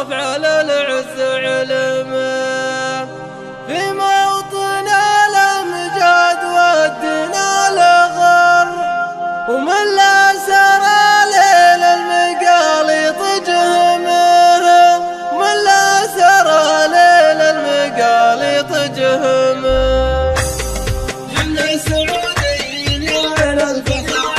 أفعال العز علمه، في موطن الأمجاد ودنا الغر، ومن لا سرى ليل المقاليط جهمه، ومن لا سرى ليل المقاليط جهمه. حنا السعوديين يا على الفخر،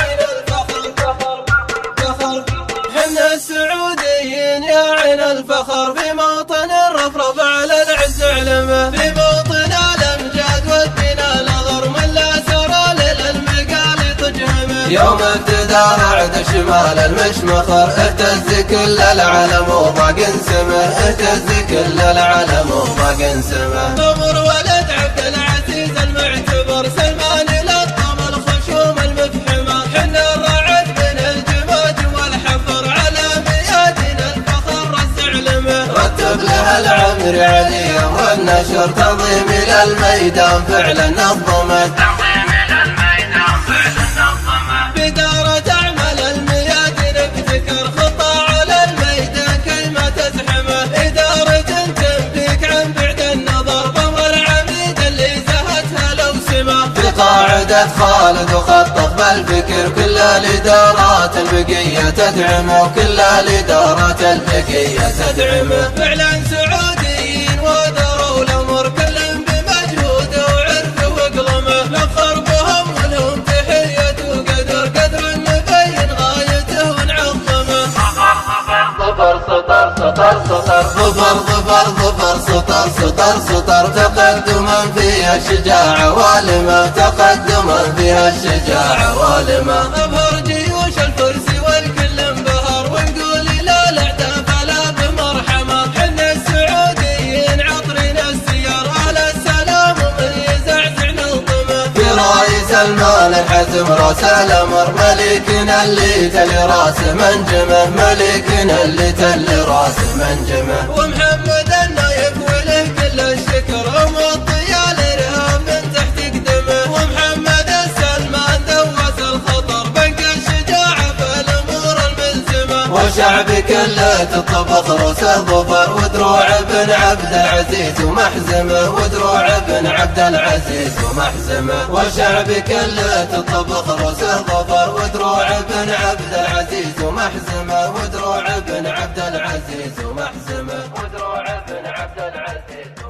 حنا السعوديين يا عين الفخر، في موطن الرفرف على العز علمه، في موطن الأمجاد ودنا الغر، من لا سرى للمقاليط جهمه. يوم ابتدى رعد شمال المشمخر، اهتز كل العلم وضاق سمه، اهتز كل العلم وضاق سمه. نمر ولد عبد العزيز المعتبر، سلمان لطم الخشوم المفحمه، حنا الرعد من الجماد والحفر، على ميادين الفخر رس علمه. رتب لها العمر عليا والنشر، تنظيم الى الميدان فعلا نظمت، بإدارة أعمال الميادين ابتكر، خطة على الميدان كيما تزحمه، إدارة تنفيك عن بعد النظر، بأمر العميد اللي زهتها لوسمه. في قاعدة خالد وخطط بالفكر، كل الإدارات البقية تدعمه، وكل الإدارات البقية تدعمه. فعلا سعوديين ودروا الأمر، كلهم بمجهوده وعرفه وقلمه، لفخر بهم ولهم تحية وقدر، قدر نبين غايته ونعظمه. ظفر سطر سطر سطر، ظفر ظفر ظفر سطر سطر سطر، تقدما فيها الشجاعة والمة، تقدما فيها الشجاعة والمة. أبهر جيوش الفرس والكل انبهر، ونقول إلى الأعداء فلا بمرحمة. حنا السعوديين عطرنا السير، على السلام ومن يزعزع نظمه. في راي سلمان الحزم راس الأمر، ملكنا اللي تلي راس منجمه، ملكنا اللي تلي راس منجمه. ومحمد النايف وله كل الشكر، ومطي الإرهاب من تحت قدمه، ومحمد السلمان دوس الخطر، بنك الشجاعة في الأمور الملزمة. وشعب كله تطبخ روسه ظفر، ودروع ابن عبد العزيز ومحزمه، ودروع ابن عبد العزيز ومحزمه. وشعب كله تطبخ روسه ظفر، ودروع ابن عبد العزيز ومحزمه، ودروع ابن عبد العزيز ومحزمه، ودروع ابن عبد العزيز.